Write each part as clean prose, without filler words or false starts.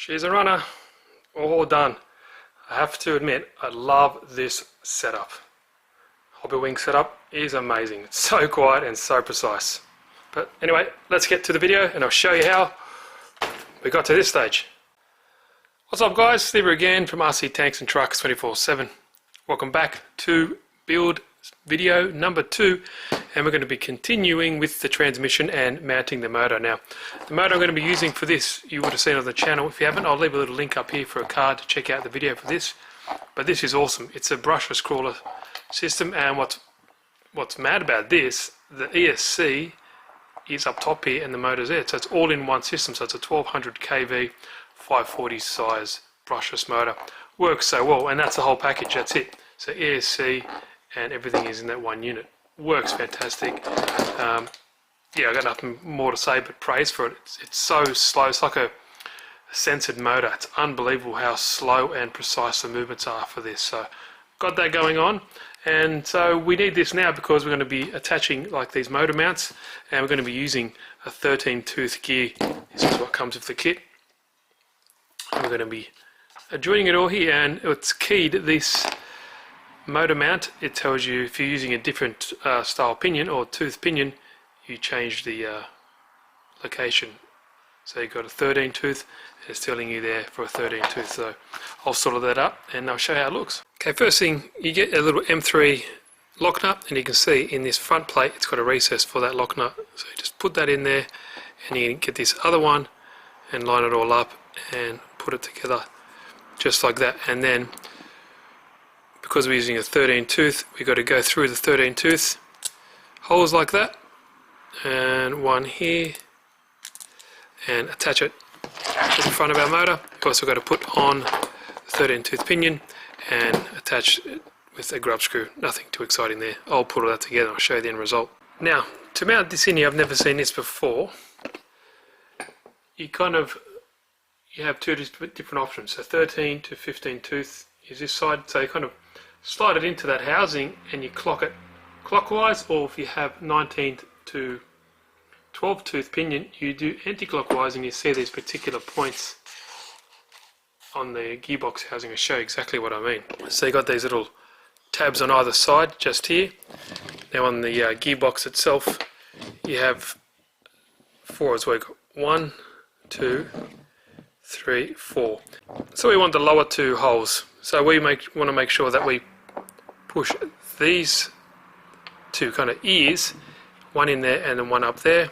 She's a runner, all done. I have to admit, I love this setup. Hobbywing setup is amazing. It's so quiet and so precise. But anyway, let's get to the video and I'll show you how we got to this stage. What's up guys, Steve again from RC Tanks and Trucks 24/7. Welcome back to build video number 2, and we're going to be continuing with the transmission and mounting the motor. Now, the motor I'm going to be using for this, you would have seen on the channel. If you haven't, I'll leave a little link up here for a card to check out the video for this. But this is awesome. It's a brushless crawler system, and what's mad about this, the ESC is up top here and the motor's there, so it's all in one system. So it's a 1200 kV 540 size brushless motor. Works so well, and that's the whole package. That's it. So ESC and everything is in that one unit. Works fantastic. Yeah, I got nothing more to say but praise for it. It's so slow. It's like a censored motor. It's unbelievable how slow and precise the movements are for this. So got that going on, and so we need this now because we're going to be attaching like these motor mounts, and we're going to be using a 13 tooth gear. This is what comes with the kit. And we're going to be joining it all here, and it's keyed this motor mount. It tells you if you're using a different style pinion or tooth pinion, you change the location. So you've got a 13 tooth, and it's telling you there for a 13 tooth. So I'll sort that up and I'll show you how it looks. Okay, first thing, you get a little M3 lock nut, and you can see in this front plate it's got a recess for that lock nut. So you just put that in there, and you can get this other one and line it all up and put it together just like that. And then because we're using a 13 tooth, we've got to go through the 13 tooth holes like that, and one here, and attach it to the front of our motor. We've also got to put on the 13 tooth pinion and attach it with a grub screw. Nothing too exciting there. I'll put all that together and I'll show you the end result. Now, to mount this in here, I've never seen this before. You have two different options. So 13 to 15 tooth is this side, so you kind of slide it into that housing and you clock it clockwise, or if you have 19 to 12 tooth pinion, you do anti-clockwise, and you see these particular points on the gearbox housing. I'll show you exactly what I mean. So you got these little tabs on either side just here. Now on the gearbox itself, you have 4 as well. You've got 1, 2, 3, 4. So we want the lower 2 holes. So we want to make sure that we push these 2 kind of ears, one in there and then one up there.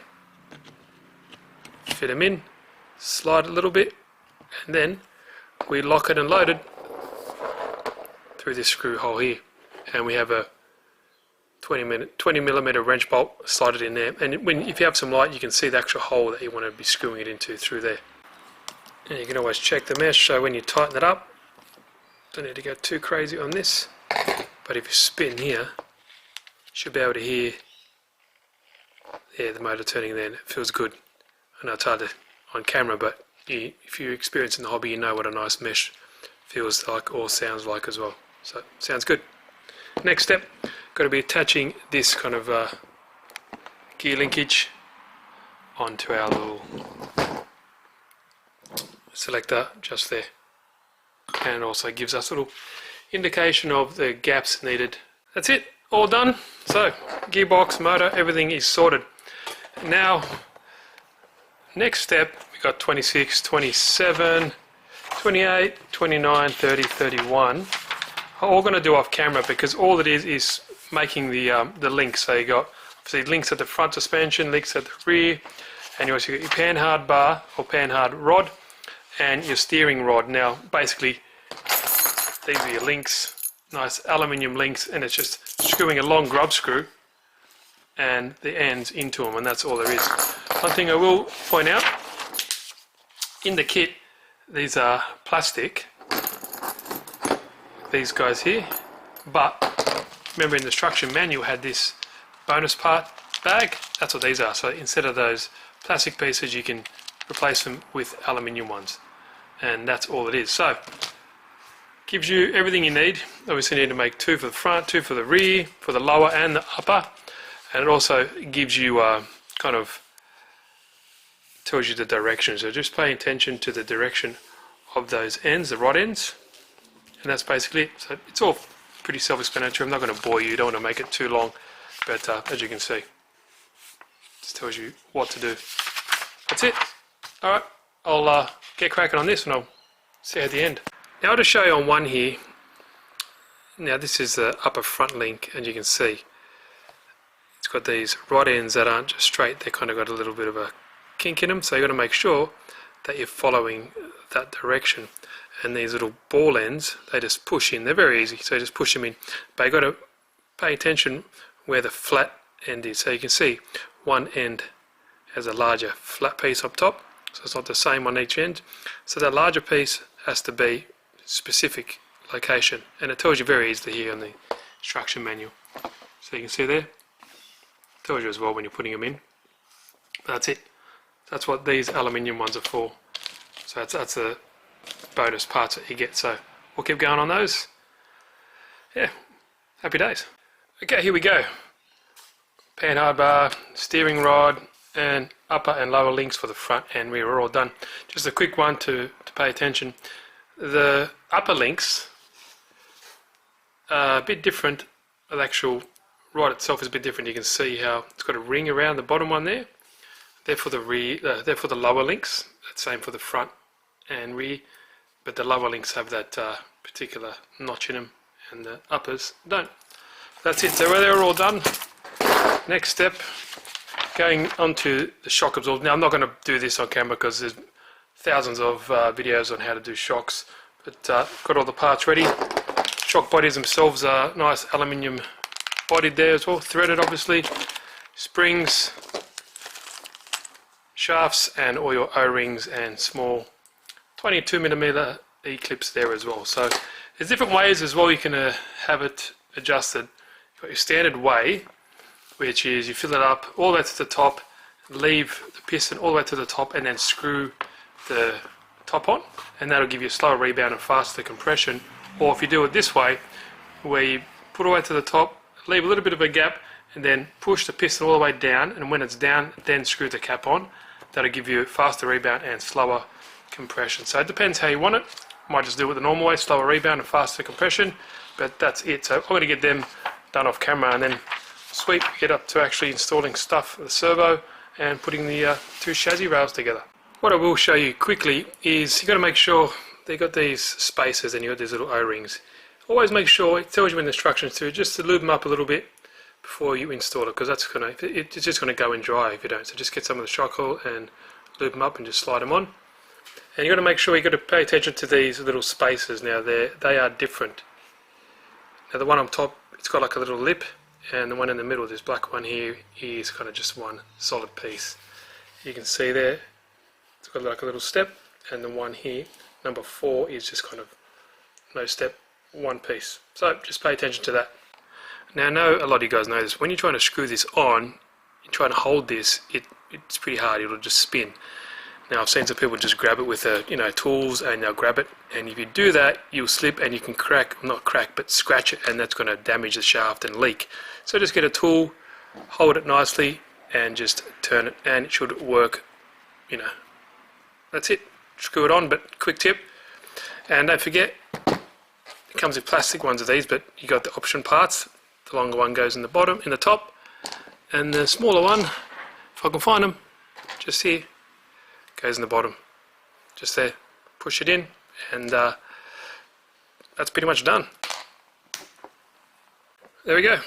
Fit them in, slide a little bit, and then we lock it and load it through this screw hole here. And we have a 20 millimeter wrench bolt slotted in there. And if you have some light, you can see the actual hole that you want to be screwing it into through there. And you can always check the mesh, so when you tighten it up, don't need to go too crazy on this, but if you spin here, you should be able to hear the motor turning there, and it feels good. I know it's hard on camera, but if you're experienced in the hobby, you know what a nice mesh feels like or sounds like as well. So, sounds good. Next step, got to be attaching this kind of gear linkage onto our little selector just there, and it also gives us a little indication of the gaps needed. That's it, all done. So gearbox, motor, everything is sorted. Now next step, we got 26, 27, 28, 29, 30, 31. I'm all going to do off camera because all it is making the links. So you got obviously links at the front suspension, links at the rear, and you also got your panhard bar or panhard rod and your steering rod. Now basically these are your links, nice aluminium links, and it's just screwing a long grub screw and the ends into them, and that's all there is. One thing I will point out, in the kit these are plastic, these guys here, but remember in the instruction manual had this bonus part bag. That's what these are. So instead of those plastic pieces, you can replace them with aluminium ones, and that's all it is. So gives you everything you need. Obviously you need to make 2 for the front, 2 for the rear, for the lower and the upper, and it also gives you kind of tells you the direction. So just pay attention to the direction of those ends, the rod ends, and that's basically it. So it's all pretty self-explanatory. I'm not going to bore you, don't want to make it too long, but as you can see, it just tells you what to do. That's it. Alright, I'll get cracking on this and I'll see you at the end. Now I'll just show you on one here. Now this is the upper front link, and you can see it's got these rod ends that aren't just straight, they kind of got a little bit of a kink in them, so you've got to make sure that you're following that direction. And these little ball ends, they just push in. They're very easy, so you just push them in. But you've got to pay attention where the flat end is. So you can see one end has a larger flat piece up top, so it's not the same on each end. So that larger piece has to be specific location, and it tells you very easily here on the instruction manual. So you can see there, it tells you as well when you're putting them in. But that's it. That's what these aluminium ones are for. So that's the bonus parts that you get. So we'll keep going on those. Yeah, happy days. Okay, here we go. Panhard bar, steering rod, and upper and lower links for the front and rear are all done. Just a quick one to pay attention. The upper links are a bit different. The actual rod itself is a bit different. You can see how it's got a ring around the bottom one there. They're for the rear, they're for the lower links. That's same for the front and rear, but the lower links have that particular notch in them, and the uppers don't. That's it. So they're all done. Next step, going onto the shock absorber. Now I'm not going to do this on camera because there's thousands of videos on how to do shocks, but got all the parts ready. Shock bodies themselves are nice aluminium bodied there as well, threaded obviously. Springs, shafts, and all your O-rings and small 22mm E-clips there as well. So there's different ways as well you can have it adjusted. You've got your standard way, which is you fill it up all the way to the top, leave the piston all the way to the top, and then screw the top on, and that'll give you a slower rebound and faster compression. Or if you do it this way, where you put it all the way to the top, leave a little bit of a gap, and then push the piston all the way down, and when it's down, then screw the cap on. That'll give you faster rebound and slower compression. So it depends how you want it. Might just do it the normal way, slower rebound and faster compression, but that's it. So I'm going to get them done off camera, and then sweep, get up to actually installing stuff for the servo and putting the two chassis rails together. What I will show you quickly is you got to make sure they got these spacers and you got these little O-rings. Always make sure, it tells you in the instructions too, just to lube them up a little bit before you install it, because that's gonna, it's just going to go in dry if you don't. So just get some of the shock oil and lube them up and just slide them on. And you got to make sure you got to pay attention to these little spacers. Now they are different. Now the one on top, it's got like a little lip, and the one in the middle, this black one here, is kind of just one solid piece. You can see there, it's got like a little step, and the one here, number 4, is just kind of no step, one piece. So just pay attention to that. Now I know a lot of you guys know this, when you're trying to screw this on, you're trying to hold this, it's pretty hard, it'll just spin. Now I've seen some people just grab it with tools, and they'll grab it, and if you do that, you'll slip and you can not crack, but scratch it, and that's going to damage the shaft and leak. So just get a tool, hold it nicely, and just turn it, and it should work. That's it. Screw it on, but quick tip, and don't forget, it comes with plastic ones of these, but you got the option parts. The longer one goes in the bottom, in the top, and the smaller one, if I can find them, just here, goes in the bottom, just there. Push it in, and that's pretty much done. There we go.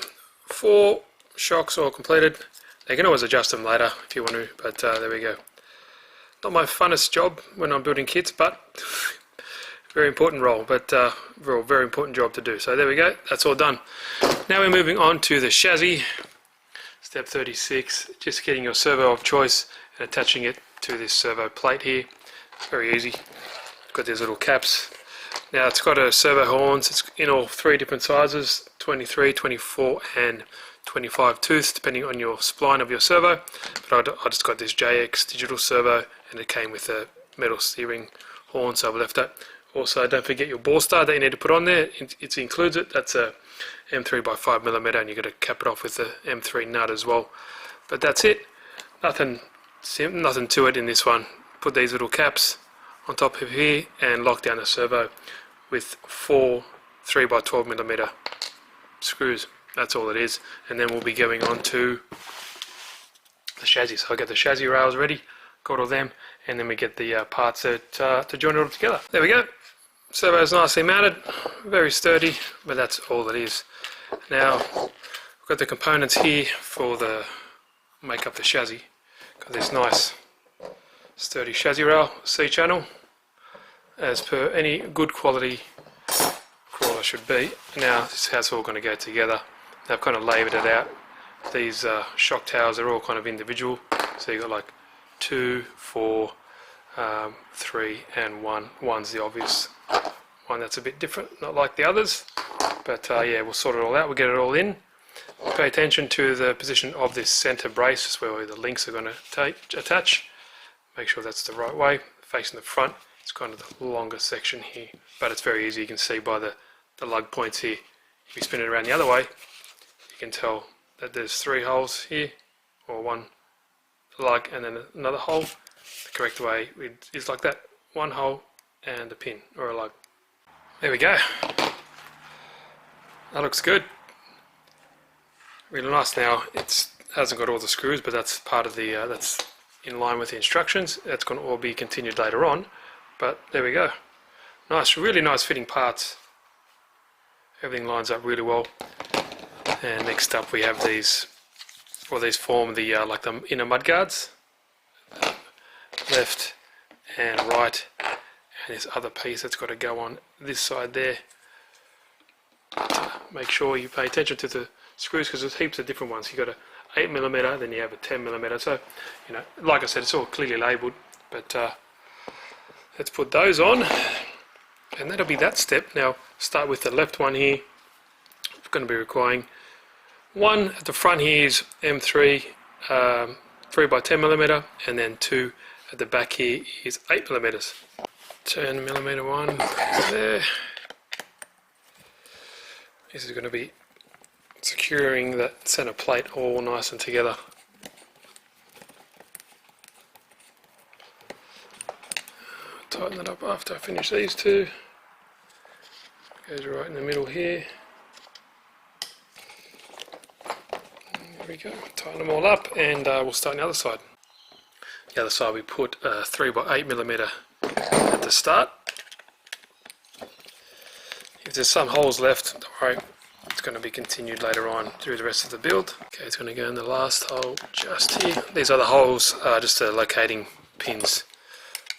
4 shocks all completed. You can always adjust them later if you want to, but there we go. Not my funnest job when I'm building kits, but very important role, but very important job to do. So there we go, that's all done. Now we're moving on to the chassis. Step 36, just getting your servo of choice and attaching it to this servo plate here. Very easy. Got these little caps. Now it's got a servo horns. It's in all 3 different sizes, 23, 24 and 25 tooths, depending on your spline of your servo. But I just got this JX digital servo, and it came with a metal steering horn, so I've left that. Also, don't forget your ball star that you need to put on there. It includes it. That's a M3 by 5mm, and you've got to cap it off with the M3 nut as well. But that's it. Nothing to it in this one. Put these little caps on top of here and lock down the servo with 4 3x12mm screws. That's all it is. And then we'll be going on to the chassis. So I get the chassis rails ready, got all them, and then we get the parts to join it all together. There we go. Servo's nicely mounted, very sturdy, but that's all it is. Now we've got the components here for the make up the chassis. Got this nice sturdy chassis rail, C-channel, as per any good quality crawler should be. Now this is how it's all going to go together. I've kind of labelled it out. These shock towers are all kind of individual, so you've got like 2, 4, 3 and 1. One's the obvious one that's a bit different, not like the others, but yeah, we'll sort it all out, we'll get it all in. Pay attention to the position of this centre brace, that's where the links are going to attach. Make sure that's the right way, facing the front. It's kind of the longer section here, but it's very easy. You can see by the lug points here. If you spin it around the other way, you can tell that there's 3 holes here, or 1 lug and then another hole. The correct way is like that, 1 hole and a pin or a lug. There we go. That looks good. Really nice. Now it hasn't got all the screws, but that's part of the that's in line with the instructions. That's going to all be continued later on, but there we go. Nice, really nice fitting parts. Everything lines up really well. And next up we have these, well, these form the like the inner mudguards, left and right, and this other piece that's got to go on this side there. Make sure you pay attention to the screws, because there's heaps of different ones. You've got a 8mm, then you have a 10mm, so you know, like I said, it's all clearly labelled, but let's put those on, and that'll be that step. Now start with the left one here. We're going to be requiring one at the front here is M3 3x10mm, and then 2 at the back here is 8mm. 10mm one there. This is going to be securing that center plate all nice and together. Tighten that up after I finish these 2. Goes right in the middle here. There we go. Tighten them all up, and we'll start on the other side. The other side we put 3x8mm at the start. If there's some holes left, don't worry, it's going to be continued later on through the rest of the build. Okay, it's going to go in the last hole just here. These other holes are just locating pins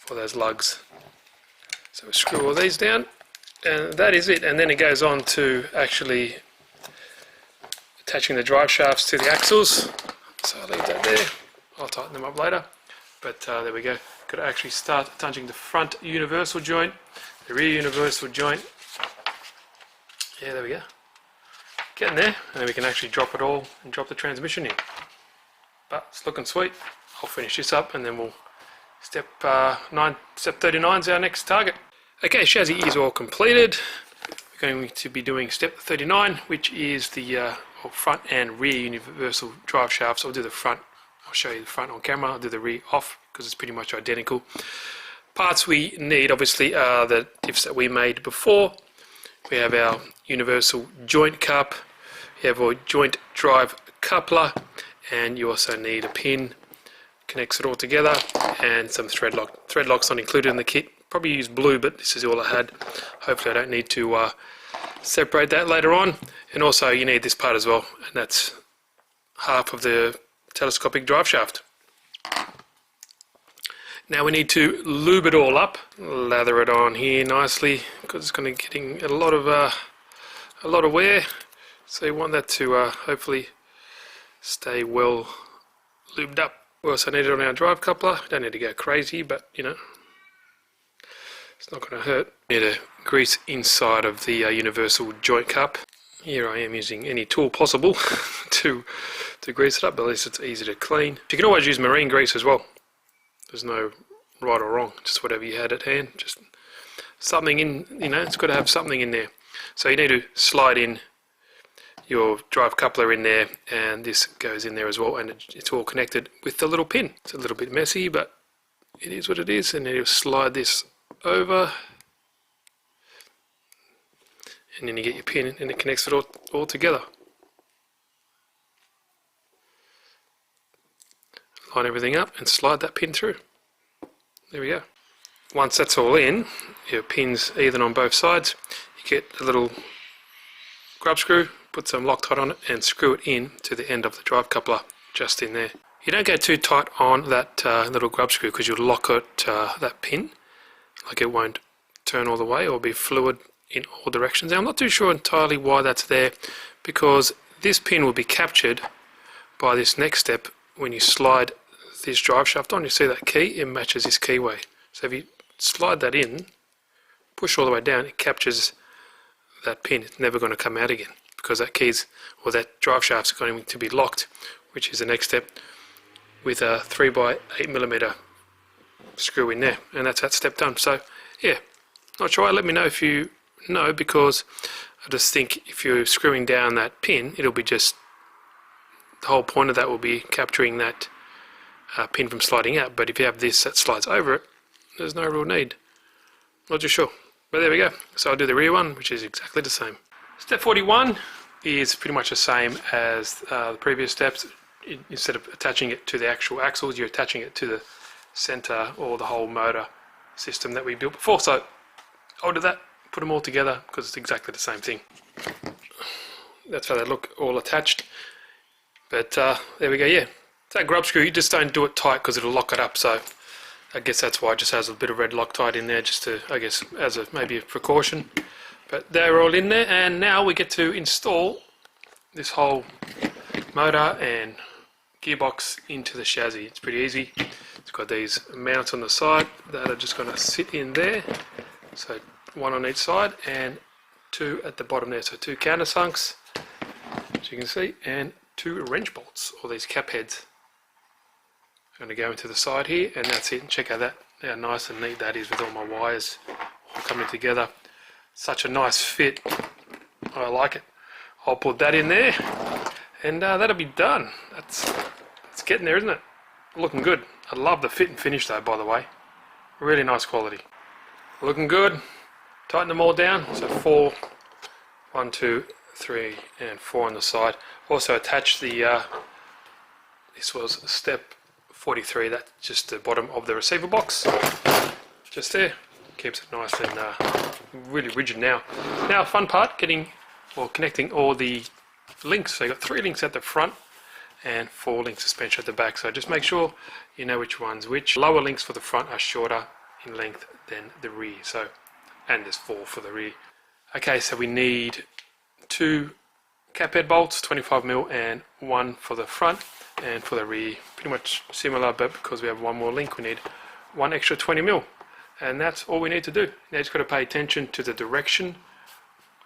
for those lugs. So we screw all these down, and that is it. And then it goes on to actually attaching the drive shafts to the axles. So I'll leave that there. I'll tighten them up later. But there we go. Got to actually start attaching the front universal joint, the rear universal joint. Yeah, there we go. Getting there, and then we can actually drop it all and drop the transmission in. But it's looking sweet. I'll finish this up, and then we'll step 39 is our next target. Okay, chassis is all completed. We're going to be doing step 39, which is the front and rear universal drive shafts. I'll do the front. I'll show you the front on camera. I'll do the rear off because it's pretty much identical. Parts we need obviously are the diffs that we made before. We have our universal joint cup, you have our joint drive coupler, and you also need a pin, connects it all together, and some thread lock. Thread lock's not included in the kit. Probably use blue, but this is all I had. Hopefully I don't need to separate that later on. And also you need this part as well, and that's half of the telescopic drive shaft. Now we need to lube it all up, lather it on here nicely, because it's going to be getting a lot of wear. So you want that to hopefully stay well lubed up. We also need it on our drive coupler. Don't need to go crazy, but you know, it's not going to hurt. Need to grease inside of the universal joint cup. Here I am using any tool possible to grease it up, but at least it's easy to clean. You can always use marine grease as well. There's no right or wrong, just whatever you had at hand. Just something in, you know, it's got to have something in there. So you need to slide in your drive coupler in there, and this goes in there as well, and it's all connected with the little pin. It's a little bit messy, but it is what it is, and then you slide this over, and then you get your pin and it connects it all together. Line everything up and slide that pin through. There we go. Once that's all in, your pin's even on both sides, you get a little grub screw, put some Loctite on it and screw it in to the end of the drive coupler just in there. You don't go too tight on that little grub screw because you'll lock it, that pin, like it won't turn all the way or be fluid in all directions. Now, I'm not too sure entirely why that's there, because this pin will be captured by this next step. When you slide this drive shaft on, you see that key, it matches this keyway. So if you slide that in, push all the way down, it captures that pin. It's never going to come out again because that key's, or that drive shaft's going to be locked, which is the next step, with a 3x8mm screw in there, and that's that step done. So yeah, not sure. Let me know if you know, because I just think if you're screwing down that pin, it'll be just, the whole point of that will be capturing that pin from sliding out. But if you have this that slides over it, there's no real need. Not too sure, but there we go. So I'll do the rear one, which is exactly the same. Step 41 is pretty much the same as the previous steps. Instead of attaching it to the actual axles, you're attaching it to the center or the whole motor system that we built before. So I'll do that, put them all together, because it's exactly the same thing. That's how they look, all attached. But there we go. Yeah, it's that grub screw, you just don't do it tight because it'll lock it up. So I guess that's why it just has a bit of red Loctite in there, just to, I guess, as a maybe a precaution. But they're all in there, and now we get to install this whole motor and gearbox into the chassis. It's pretty easy. It's got these mounts on the side that are just going to sit in there. So one on each side and two at the bottom there. So two countersunks, as you can see, and two wrench bolts, or these cap heads. I'm going to go into the side here, and that's it. And check out that, how nice and neat that is with all my wires all coming together. Such a nice fit. I like it. I'll put that in there, and that'll be done. It's getting there, isn't it? Looking good. I love the fit and finish though, by the way. Really nice quality. Looking good. Tighten them all down. So 4, 1, 2, 3, and 4 on the side. Also attach the, this was step 43, that's just the bottom of the receiver box. Just there. Keeps it nice and really rigid now. Now, fun part, connecting all the links. So you've got 3 links at the front and 4 link suspension at the back. So just make sure you know which one's which. Lower links for the front are shorter in length than the rear. So, and there's 4 for the rear. Okay, so we need 2 cap head bolts, 25mm, and 1 for the front, and for the rear pretty much similar, but because we have 1 more link, we need 1 extra 20mm. And that's all we need to do. Now you just got to pay attention to the direction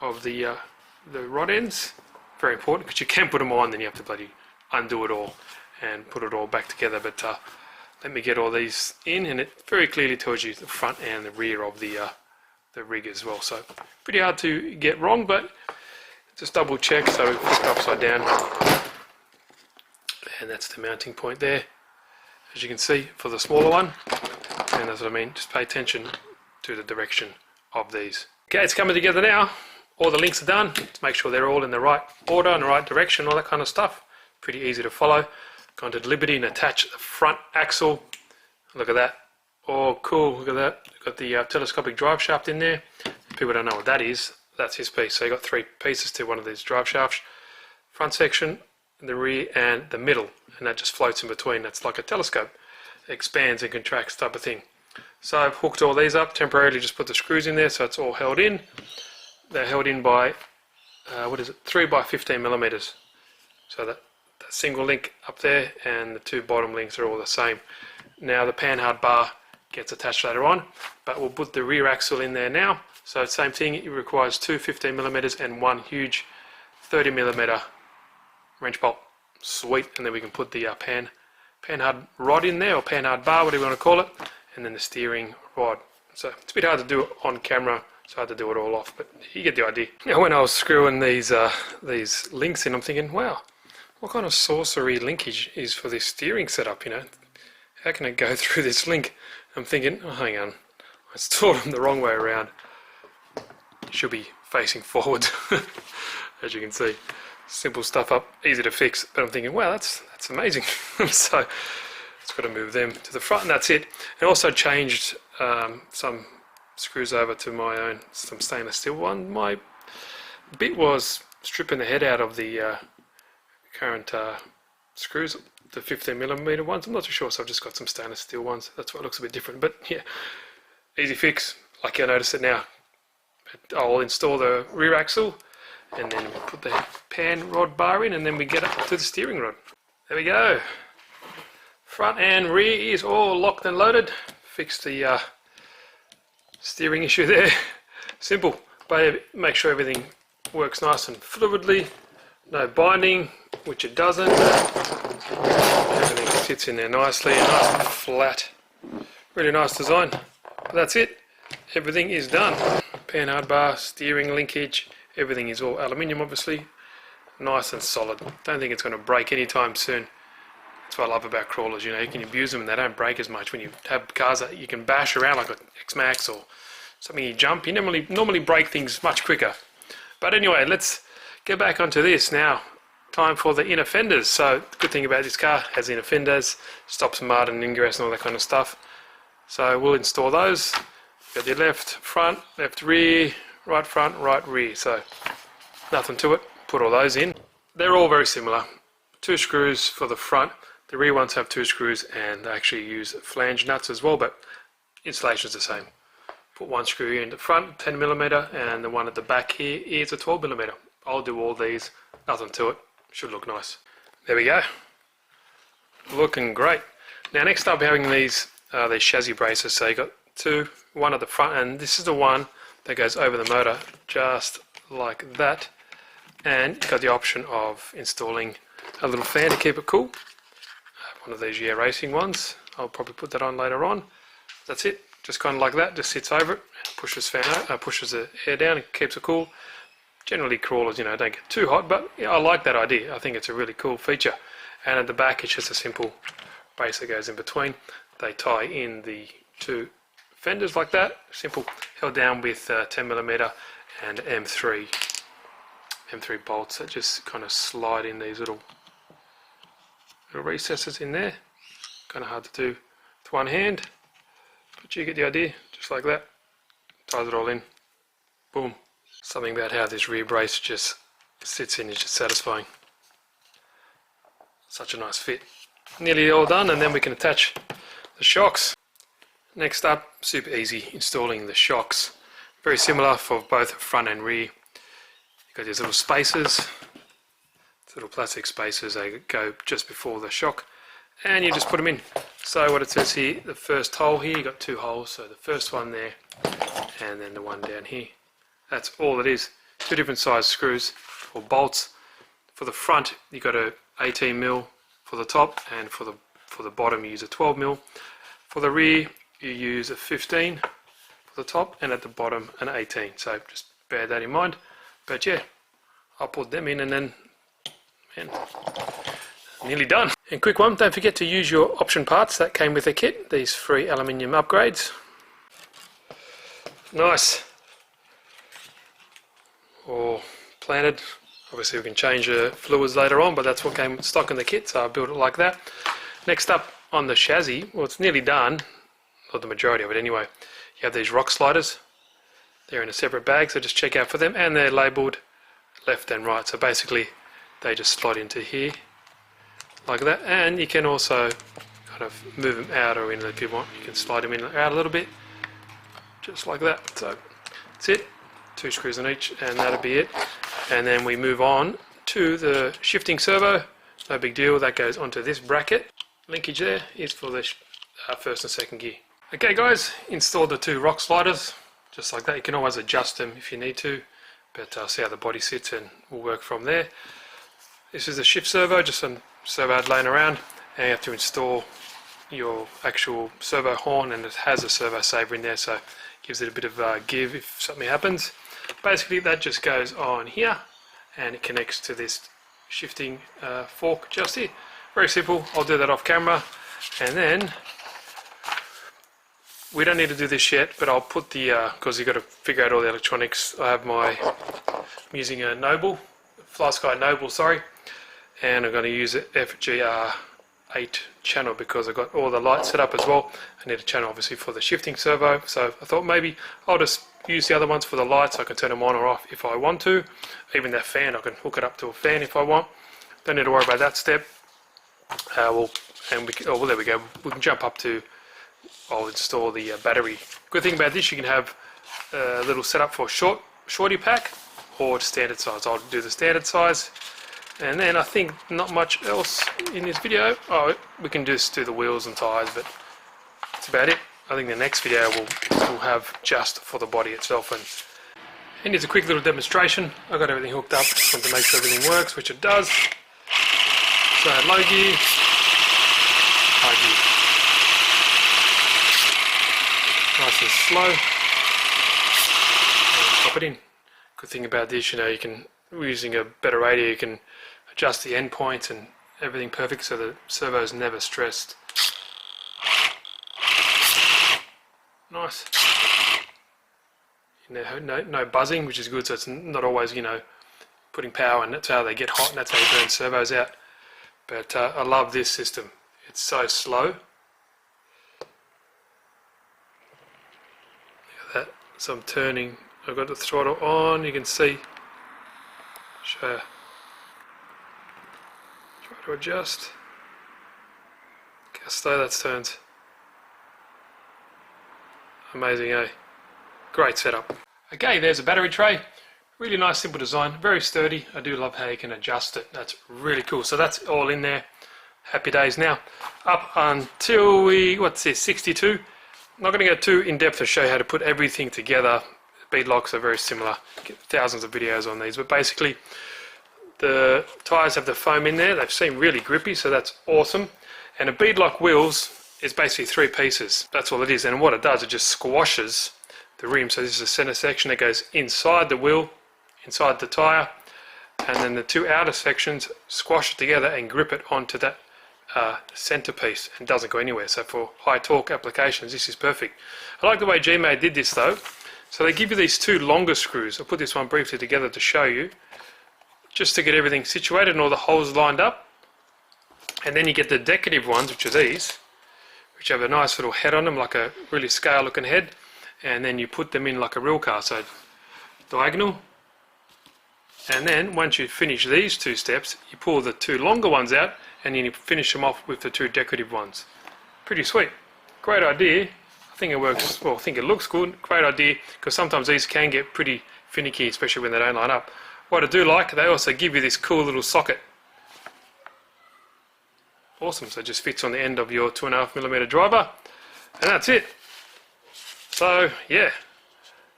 of the rod ends. Very important, because you can put them on, then you have to bloody undo it all and put it all back together. But let me get all these in, and it very clearly tells you the front and the rear of the rig as well. So pretty hard to get wrong, but just double check. So we flip it upside down, and that's the mounting point there, as you can see, for the smaller one. And that's what I mean, just pay attention to the direction of these. Okay, it's coming together now. All the links are done. Let's make sure they're all in the right order, in the right direction, all that kind of stuff. Pretty easy to follow. Gone to Liberty and attach the front axle. Look at that. Oh, cool, look at that. Got the telescopic drive shaft in there. People don't know what that is. That's his piece. So you got 3 pieces to one of these drive shafts. Front section, the rear, and the middle. And that just floats in between. That's like a telescope. It expands and contracts type of thing. So I've hooked all these up temporarily, just put the screws in there so it's all held in. They're held in by, 3x15mm. So that single link up there and the 2 bottom links are all the same. Now the panhard bar gets attached later on, but we'll put the rear axle in there now. So same thing, it requires 2 15mm and 1 huge 30mm wrench bolt. Sweet, and then we can put the panhard rod in there, or panhard bar, whatever you want to call it, and then the steering rod. So it's a bit hard to do it on camera, so I had to do it all off, but you get the idea. Now when I was screwing these links in, I'm thinking, wow, what kind of sorcery linkage is for this steering setup, you know? How can I go through this link? I'm thinking, oh, hang on, I installed them the wrong way around. It should be facing forward, as you can see. Simple stuff up, easy to fix, but I'm thinking, wow, that's amazing. So it's got to move them to the front, and that's it. And also changed some screws over to my own, some stainless steel one. My bit was stripping the head out of the current screws, the 15mm ones. I'm not too sure, so I've just got some stainless steel ones. That's why it looks a bit different, but yeah, easy fix. Like I notice it now. I'll install the rear axle, and then we'll put the pan rod bar in, and then we get up to the steering rod. There we go. Front and rear is all locked and loaded. Fixed the steering issue there. Simple, but make sure everything works nice and fluidly. No binding, which it doesn't. Everything sits in there nicely, nice and flat. Really nice design. But that's it. Everything is done. Pan hard bar, steering linkage, everything is all aluminium obviously. Nice and solid. Don't think it's going to break anytime soon. That's what I love about crawlers, you know, you can abuse them and they don't break as much. When you have cars that you can bash around like an X-Max or something, you jump, you normally break things much quicker. But anyway, let's get back onto this now. Time for the inner fenders. So the good thing about this car has inner fenders, stops mud and ingress and all that kind of stuff. So we'll install those. Got your left front, left rear, right front, right rear. So nothing to it. Put all those in. They're all very similar. 2 screws for the front. The rear ones have 2 screws, and they actually use flange nuts as well, but installation is the same. Put 1 screw in the front, 10mm, and the one at the back here is a 12mm. I'll do all these. Nothing to it. Should look nice. There we go. Looking great. Now next up, having these chassis braces. So you got 2, one at the front, and this is the one that goes over the motor, just like that. And you've got the option of installing a little fan to keep it cool. One of these racing ones. I'll probably put that on later on. That's it. Just kind of like that. Just sits over it, pushes the air down, and keeps it cool. Generally, crawlers, you know, don't get too hot, but yeah, I like that idea. I think it's a really cool feature. And at the back, it's just a simple brace that goes in between. They tie in the 2 fenders like that. Simple, held down with 10mm and M3 bolts that just kind of slide in these little recesses in there. Kind of hard to do with one hand, but you get the idea. Just like that, ties it all in. Boom. Something about how this rear brace just sits in is just satisfying. Such a nice fit. Nearly all done, and then we can attach the shocks. Next up, super easy installing the shocks. Very similar for both front and rear. You've got these little spacers, little plastic spacers. They go just before the shock, and you just put them in. So what it says here, the first hole here, you've got 2 holes. So the first one there, and then the one down here. That's all it is. 2 different size screws or bolts. For the front, you've got a 18mm for the top, and for the bottom you use a 12mm. For the rear, you use a 15 for the top, and at the bottom an 18. So just bear that in mind. But yeah, I'll put them in, and then, man, nearly done. And quick one, don't forget to use your option parts that came with the kit. These free aluminium upgrades. Nice. All planted. Obviously we can change the fluids later on, but that's what came stock in the kit, so I built it like that. Next up on the chassis, well, it's nearly done, or the majority of it anyway. You have these rock sliders. They're in a separate bag, so just check out for them, and they're labelled left and right. So basically they just slot into here like that, and you can also kind of move them out or in if you want. You can slide them in or out a little bit, just like that. So that's it. 2 screws in each, and that'll be it. And then we move on to the shifting servo. No big deal, that goes onto this bracket. Linkage there is for the first and second gear. Okay guys, installed the 2 rock sliders, just like that. You can always adjust them if you need to, but see how the body sits and we'll work from there. This is the shift servo, just some servo had laying around, and you have to install your actual servo horn, and it has a servo saver in there, so it gives it a bit of give if something happens. Basically that just goes on here, and it connects to this shifting fork just here. Very simple. I'll do that off camera, and then we don't need to do this yet, but I'll put the, because you've got to figure out all the electronics. I have I'm using a Noble, FlySky Noble, sorry, and I'm going to use an FGR8 channel because I've got all the lights set up as well. I need a channel obviously for the shifting servo, so I thought maybe I'll just use the other ones for the lights. I can turn them on or off if I want to. Even that fan, I can hook it up to a fan if I want. Don't need to worry about that step. There we go. We can jump up to, I'll install the battery. Good thing about this, you can have a little setup for shorty pack or standard size. I'll do the standard size, and then I think not much else in this video. Oh, we can just do the wheels and tyres, but that's about it. I think the next video will have just for the body itself, and here's a quick little demonstration. I got everything hooked up, just want to make sure everything works, which it does. So low gear, high gear, nice and slow, and pop it in. Good thing about this, you can, using a better radio, you can adjust the endpoints and everything perfect, so the servo is never stressed. Nice. No buzzing, which is good, so it's not always, putting power, and that's how they get hot, and that's how you burn servos out. But I love this system. It's so slow. Look at that. So I'm turning. I've got the throttle on. You can see. Show you. Try to adjust. Look how slow that turns. Amazing, eh? Great setup. Okay, there's a battery tray. Really nice, simple design, very sturdy. I do love how you can adjust it. That's really cool. So that's all in there. Happy days. Now, up until what's this, 62. I'm not going to go too in depth to show you how to put everything together. Bead locks are very similar. Get thousands of videos on these, but basically the tyres have the foam in there. They seem really grippy, so that's awesome. And a bead lock wheels is basically 3 pieces. That's all it is. And what it does, it just squashes the rim. So this is a center section that goes inside the wheel, inside the tyre, and then the 2 outer sections squash it together and grip it onto that center piece, and doesn't go anywhere. So for high torque applications, this is perfect. I like the way G-Made did this though. So they give you these 2 longer screws. I'll put this one briefly together to show you, just to get everything situated and all the holes lined up. And then you get the decorative ones, which are these, which have a nice little head on them, like a really scale looking head, and then you put them in like a real car, so diagonal. And then once you finish these 2 steps, you pull the 2 longer ones out, and then you finish them off with the 2 decorative ones. Pretty sweet. Great idea. I think it works, well, I think it looks good. Great idea, because sometimes these can get pretty finicky, especially when they don't line up. What I do like, they also give you this cool little socket. Awesome, so it just fits on the end of your 2.5mm driver, and that's it. So yeah,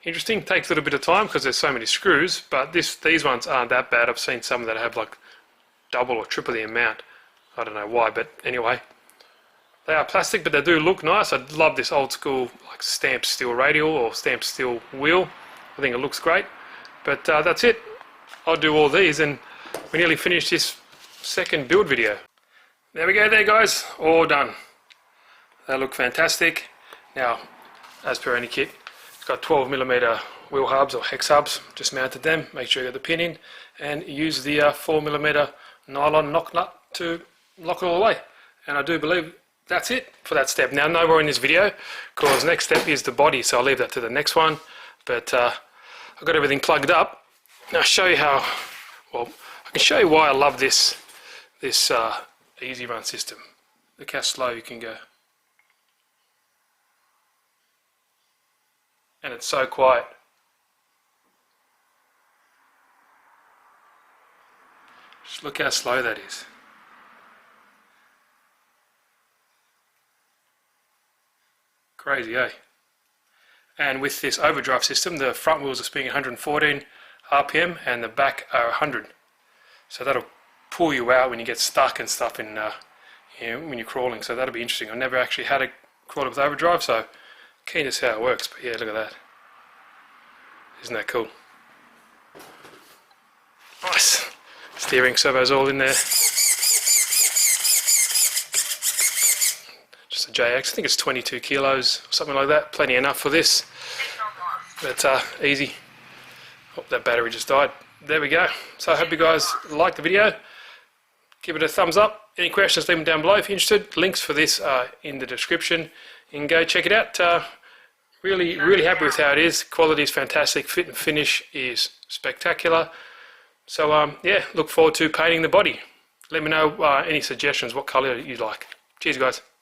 interesting. Takes a little bit of time because there's so many screws, but these ones aren't that bad. I've seen some that have like double or triple the amount. I don't know why, but anyway, they are plastic, but they do look nice. I love this old school like stamped steel radial or stamped steel wheel. I think it looks great. But that's it. I'll do all these, and we nearly finished this second build video. There we go there, guys, all done. They look fantastic. Now, as per any kit, it's got 12mm wheel hubs or hex hubs. Just mounted them, make sure you get the pin in, and use the 4mm nylon knock nut to lock it all away. And I do believe that's it for that step. Now, no more in this video, because next step is the body, so I'll leave that to the next one. But I've got everything plugged up. Now I'll show you how, well, I can show you why I love this easy run system. Look how slow you can go. And it's so quiet. Just look how slow that is. Crazy, eh? And with this overdrive system, the front wheels are spinning 114 RPM and the back are 100. So that'll pull you out when you get stuck and stuff in, when you're crawling. So that'll be interesting. I've never actually had a crawler with overdrive, so keen to see how it works. But yeah, look at that. Isn't that cool? Nice. Steering servo's all in there. Just a JX. I think it's 22 kilos, something like that. Plenty enough for this. But easy. Oh, that battery just died. There we go. So I hope you guys liked the video. Give it a thumbs up. Any questions, leave them down below if you're interested. Links for this are in the description. You can go check it out. Really happy with how it is. Quality is fantastic. Fit and finish is spectacular. So yeah, look forward to painting the body. Let me know any suggestions, what colour you like. Cheers guys.